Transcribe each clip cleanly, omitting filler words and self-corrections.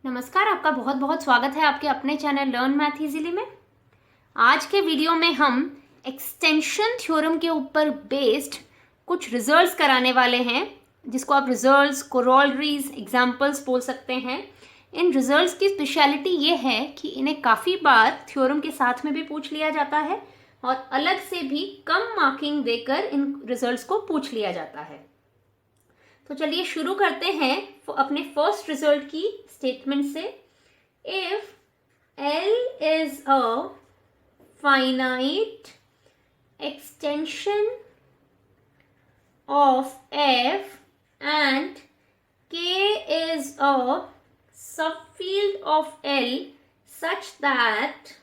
नमस्कार, आपका बहुत बहुत स्वागत है आपके अपने चैनल लर्न मैथ इजीली में। आज के वीडियो में हम एक्सटेंशन थ्योरम के ऊपर बेस्ड कुछ रिजल्ट्स कराने वाले हैं, जिसको आप रिजल्ट्स, कोरोलरीज, एग्जाम्पल्स बोल सकते हैं। इन रिजल्ट्स की स्पेशलिटी ये है कि इन्हें काफ़ी बार थ्योरम के साथ में भी पूछ लिया जाता है और अलग से भी कम मार्किंग देकर इन रिजल्ट्स को पूछ लिया जाता है। तो चलिए शुरू करते हैं अपने फर्स्ट रिजल्ट की स्टेटमेंट से। If L is a finite extension of F and K is a subfield of L such that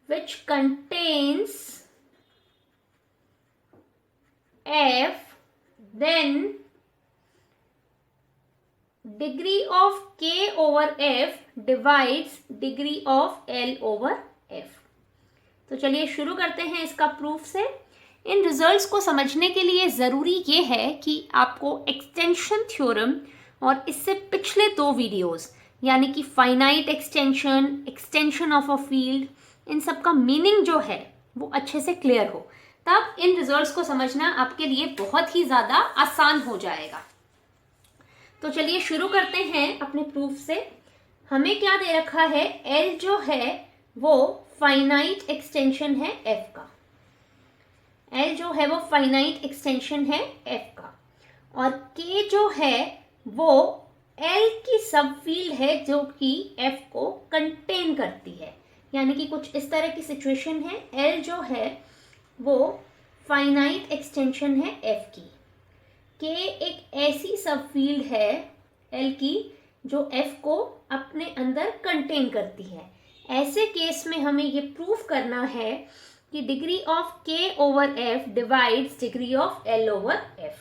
which contains F, then degree of K over F divides degree of L over F। तो चलिए शुरू करते हैं इसका proof से। इन results को समझने के लिए ज़रूरी ये है कि आपको एक्सटेंशन थ्योरम और इससे पिछले दो वीडियोस यानी कि finite extension, extension of a field, इन सब का मीनिंग जो है वो अच्छे से क्लियर हो, तब इन रिजल्ट्स को समझना आपके लिए बहुत ही ज़्यादा आसान हो जाएगा। तो चलिए शुरू करते हैं अपने प्रूफ से। हमें क्या दे रखा है, L जो है वो फाइनाइट एक्सटेंशन है F का। L जो है वो फाइनाइट एक्सटेंशन है F का और K जो है वो L की सबफील्ड है जो कि F को कंटेन करती है। यानी कि कुछ इस तरह की सिचुएशन है, L जो है वो फाइनाइट एक्सटेंशन है F की। K एक ऐसी सबफील्ड है L की जो F को अपने अंदर कंटेन करती है। ऐसे केस में हमें ये प्रूफ करना है कि degree of K over F divides degree of L over F।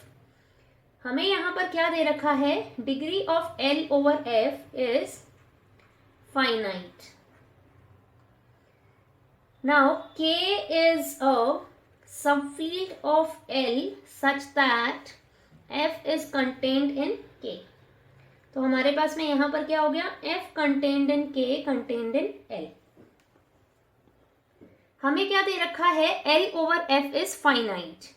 हमें यहाँ पर क्या दे रखा है, degree of L over F is finite. Now K is a subfield of L such that F is contained in K। तो हमारे पास में यहां पर क्या हो गया, F contained in K contained in L। हमें क्या दे रखा है, L over F is finite।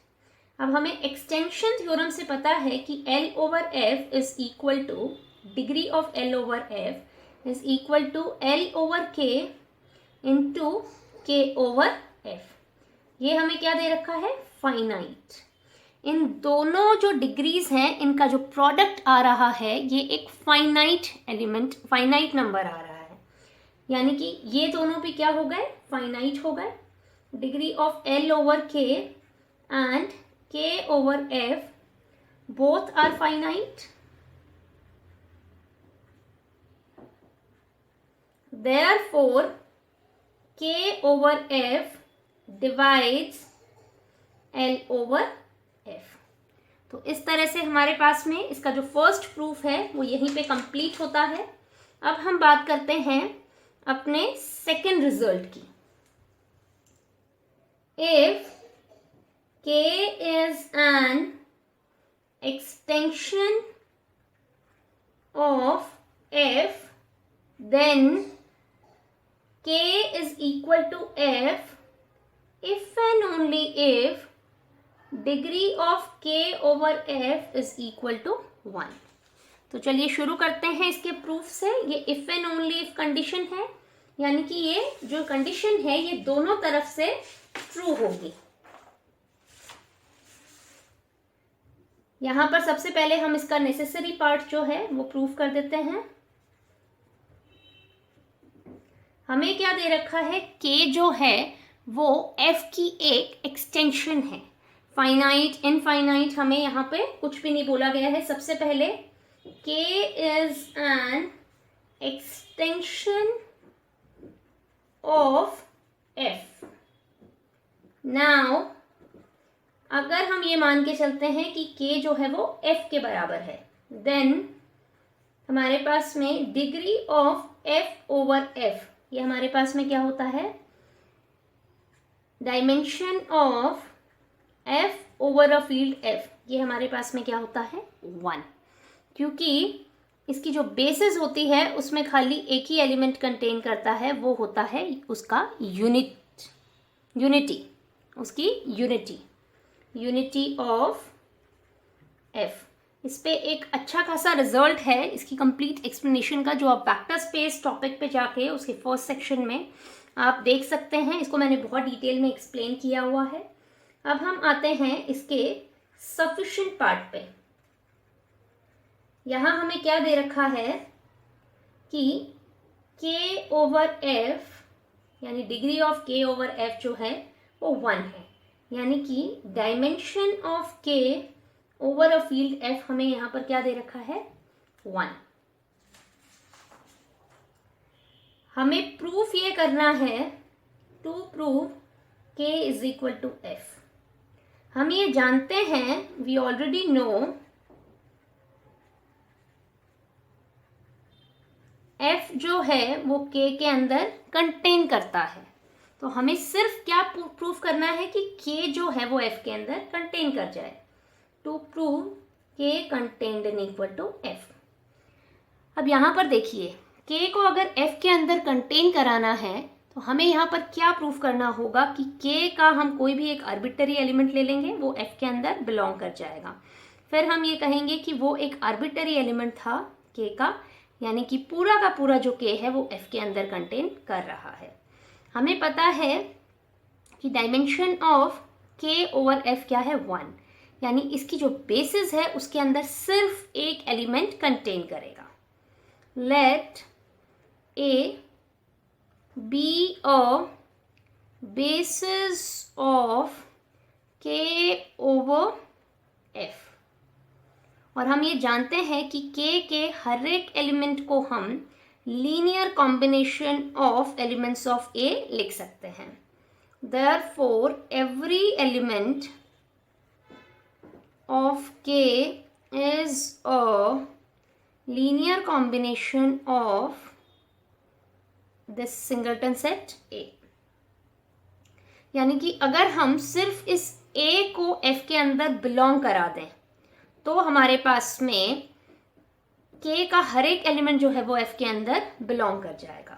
अब हमें एक्सटेंशन थ्योरम से पता है कि L over F is equal to degree of L over F is equal to L over K into K over F। ये हमें क्या दे रखा है, फाइनाइट। इन दोनों जो डिग्रीज हैं इनका जो प्रोडक्ट आ रहा है ये एक फाइनाइट एलिमेंट, फाइनाइट नंबर आ रहा है। यानी कि ये दोनों भी क्या हो गए, फाइनाइट हो गए। Degree of L over K and K over F both are finite. Therefore K over F divides L over F। तो इस तरह से हमारे पास में इसका जो फर्स्ट प्रूफ है वो यहीं पे कंप्लीट होता है। अब हम बात करते हैं अपने सेकेंड रिजल्ट की। If K is an extension of F, then K is equal to F if and only if degree of K over F is equal to 1। तो चलिए शुरू करते हैं इसके प्रूफ से। ये if and only if condition है, यानी कि ये जो कंडीशन है ये दोनों तरफ से ट्रू होगी। यहां पर सबसे पहले हम इसका नेसेसरी पार्ट जो है वो प्रूफ कर देते हैं। हमें क्या दे रखा है, K जो है वो F की एक एक्सटेंशन है। फाइनाइट, इनफाइनाइट हमें यहाँ पे कुछ भी नहीं बोला गया है। सबसे पहले K is an extension of F। Now अगर हम ये मान के चलते हैं कि K जो है वो F के बराबर है, देन हमारे पास में degree of F over F, ये हमारे पास में क्या होता है, dimension of F over a field F, ये हमारे पास में क्या होता है, 1। क्योंकि इसकी जो बेसिस होती है उसमें खाली एक ही एलिमेंट कंटेन करता है, वो होता है उसका यूनिटी, उसकी यूनिटी ऑफ एफ। इस पे एक अच्छा खासा रिजल्ट है इसकी कंप्लीट एक्सप्लेनेशन का, जो आप वेक्टर स्पेस टॉपिक पे जाके उसके फर्स्ट सेक्शन में आप देख सकते हैं। इसको मैंने बहुत डिटेल में एक्सप्लेन किया हुआ है। अब हम आते हैं इसके सफिशिएंट पार्ट पे। यहाँ हमें क्या दे रखा है कि k ओवर f, यानी degree of k over f जो है वो 1 है, यानी कि dimension of k over a field f हमें यहाँ पर क्या दे रखा है, 1। हमें प्रूफ ये करना है, to prove k is equal to f। हम ये जानते हैं, वी ऑलरेडी नो f जो है वो k के अंदर कंटेन करता है। तो हमें सिर्फ क्या प्रूफ करना है कि k जो है वो f के अंदर कंटेन कर जाए, to prove k contained in equal to f। अब यहाँ पर देखिए, k को अगर f के अंदर कंटेन कराना है तो हमें यहाँ पर क्या प्रूफ करना होगा कि k का हम कोई भी एक आर्बिट्ररी एलिमेंट ले लेंगे, वो f के अंदर बिलोंग कर जाएगा। फिर हम ये कहेंगे कि वो एक आर्बिट्ररी एलिमेंट था k का, यानी कि पूरा का पूरा जो k है वो f के अंदर कंटेन कर रहा है। हमें पता है कि dimension of k over f क्या है, 1, यानी इसकी जो बेसिस है उसके अंदर सिर्फ एक एलिमेंट कंटेन करेगा। Let a be a basis of k over f, और हम ये जानते हैं कि k के हर एक एलिमेंट को हम linear combination of elements of a लिख सकते हैं। Therefore every element of k is a linear combination of this singleton set A। यानी कि अगर हम सिर्फ इस A को F के अंदर बिलोंग करा दें तो हमारे पास में K का हर एक एलिमेंट जो है वो F के अंदर बिलोंग कर जाएगा।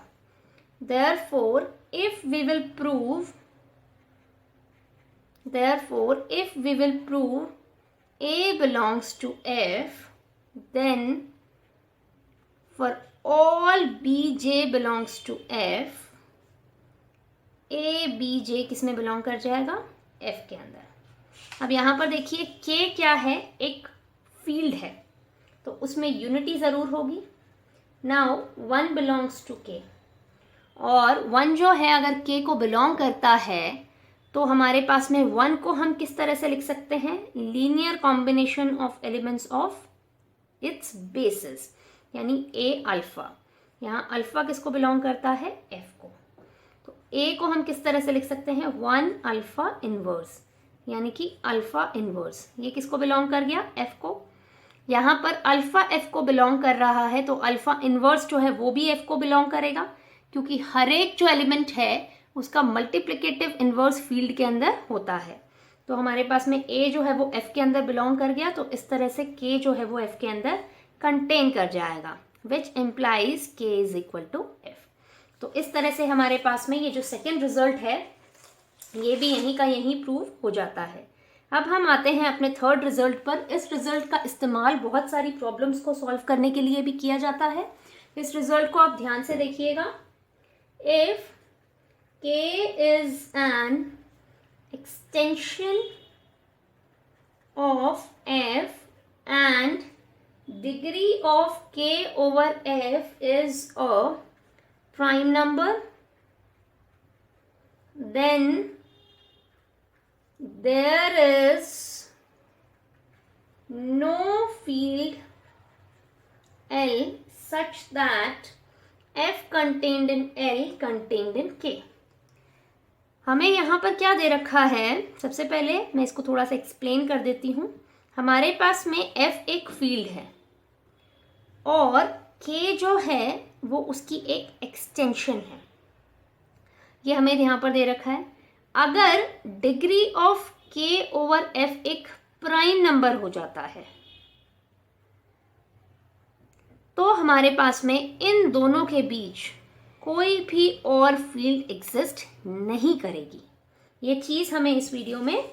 Therefore if we will prove A belongs to F, then for all bj belongs to f, a bj किस में बिलोंग कर जाएगा, f के अंदर। अब यहाँ पर देखिए k क्या है, एक फील्ड है, तो उसमें यूनिटी ज़रूर होगी। नाउ 1 बिलोंग्स टू k, और 1 जो है अगर k को बिलोंग करता है तो हमारे पास में 1 को हम किस तरह से लिख सकते हैं, linear combination of elements of its basis, यानी a अल्फा। यहाँ अल्फा किसको बिलोंग करता है, f को। तो a को हम किस तरह से लिख सकते हैं, 1 अल्फा इनवर्स, यानी कि अल्फा इनवर्स। ये किसको बिलोंग कर गया, f को। यहाँ पर अल्फा f को बिलोंग कर रहा है तो अल्फा इनवर्स जो है वो भी f को बिलोंग करेगा, क्योंकि हर एक जो एलिमेंट है उसका मल्टीप्लिकेटिव इनवर्स फील्ड के अंदर होता है। तो हमारे पास में a जो है वो f के अंदर बिलोंग कर गया, तो इस तरह से k जो है वो f के अंदर कंटेन कर जाएगा, which implies k is equal to f। तो इस तरह से हमारे पास में ये जो सेकेंड रिजल्ट है ये भी यहीं का यहीं प्रूव हो जाता है। अब हम आते हैं अपने थर्ड रिजल्ट पर। इस रिजल्ट का इस्तेमाल बहुत सारी प्रॉब्लम्स को सॉल्व करने के लिए भी किया जाता है। इस रिजल्ट को आप ध्यान से देखिएगा। If k is an extension of f and degree of k over f is a prime number, then there is no field L such that f contained in L contained in k। हमें यहाँ पर क्या दे रखा है, सबसे पहले मैं इसको थोड़ा सा एक्सप्लेन कर देती हूँ। हमारे पास में f एक फील्ड है और k जो है वो उसकी एक एक्सटेंशन है, ये हमें यहाँ पर दे रखा है। अगर degree of k over f एक प्राइम नंबर हो जाता है तो हमारे पास में इन दोनों के बीच कोई भी और फील्ड एग्जिस्ट नहीं करेगी। ये चीज़ हमें इस वीडियो में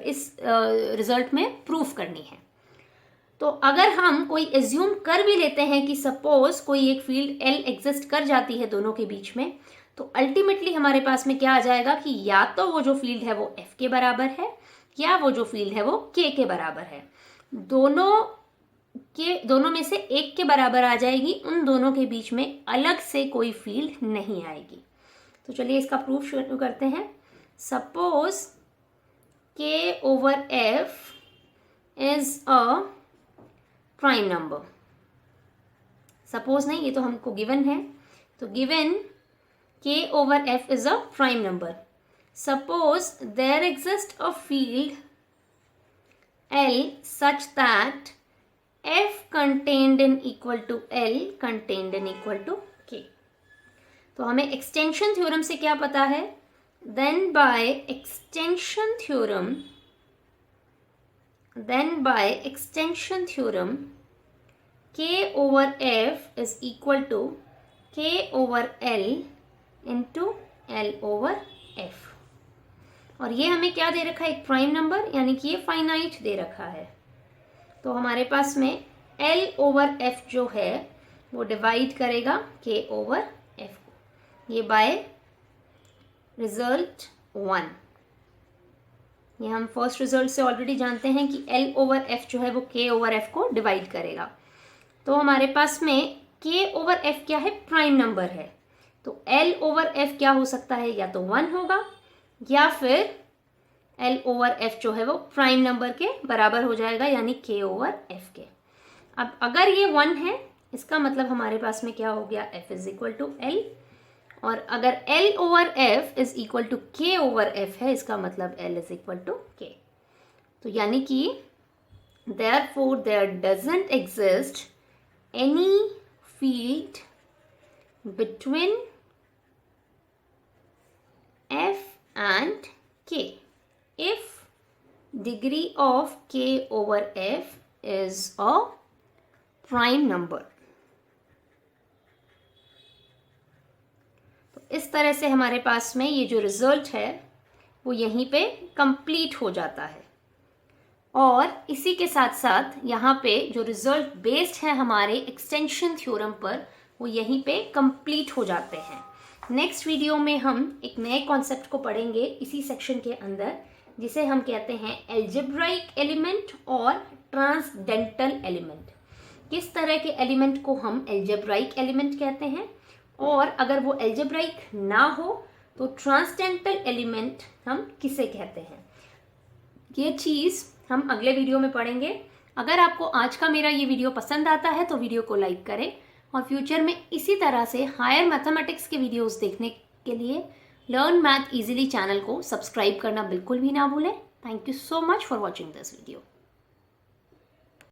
इस रिजल्ट में प्रूफ करनी है। तो अगर हम कोई एज्यूम कर भी लेते हैं कि सपोज कोई एक फील्ड L एग्जिस्ट कर जाती है दोनों के बीच में, तो अल्टीमेटली हमारे पास में क्या आ जाएगा कि या तो वो जो फील्ड है वो F के बराबर है या वो जो फील्ड है वो K के बराबर है। दोनों में से एक के बराबर आ जाएगी, उन दोनों के बीच में अलग से कोई फील्ड नहीं आएगी। तो चलिए इसका प्रूफ शुरू करते हैं। Suppose K over F is a prime number. Suppose नहीं, ये तो हमको गिवन है, तो given K over F is a prime number. Suppose there exists a field L such that F contained in equal to L contained in equal to K. तो हमें extension theorem से क्या पता है? Then by extension theorem K over F is equal to K over L into L over F। और ये हमें क्या दे रखा है? एक प्राइम नंबर, यानी कि ये फाइनाइट दे रखा है। तो हमारे पास में L ओवर F जो है वो डिवाइड करेगा K ओवर F को। ये बाय रिजल्ट 1। ये हम फर्स्ट रिजल्ट से ऑलरेडी जानते हैं कि L ओवर F जो है वो K ओवर F को डिवाइड करेगा। तो हमारे पास में K ओवर F क्या है? प्राइम नंबर है। तो L ओवर F क्या हो सकता है? या तो 1 होगा या फिर L ओवर F जो है वो प्राइम नंबर के बराबर हो जाएगा, यानी K ओवर F के। अब अगर ये 1 है, इसका मतलब हमारे पास में क्या हो गया? F is equal to L। और अगर L over F is equal to K over F है, इसका मतलब L is equal to K। तो यानी कि therefore there doesn't exist any field between F and K if degree of K over F is a prime number। तो इस तरह से हमारे पास में ये जो रिजल्ट है वो यहीं पे कंप्लीट हो जाता है। और इसी के साथ साथ यहाँ पे जो रिजल्ट बेस्ड है हमारे एक्सटेंशन थ्योरम पर, वो यहीं पे कंप्लीट हो जाते हैं। नेक्स्ट वीडियो में हम एक नए कॉन्सेप्ट को पढ़ेंगे इसी सेक्शन के अंदर, जिसे हम कहते हैं एल्जेब्राइक एलिमेंट और ट्रांसडेंटल एलिमेंट। किस तरह के एलिमेंट को हम एल्जेब्राइक एलिमेंट कहते हैं, और अगर वो एल्जेब्राइक ना हो तो ट्रांसडेंटल एलिमेंट हम किसे कहते हैं। ये चीज़ हम अगले वीडियो में पढ़ेंगे। अगर आपको आज का मेरा ये वीडियो पसंद आता है तो वीडियो को लाइक करें, और फ्यूचर में इसी तरह से हायर मैथमेटिक्स के वीडियोस देखने के लिए लर्न मैथ इजीली चैनल को सब्सक्राइब करना बिल्कुल भी ना भूलें। Thank you so much for watching this video.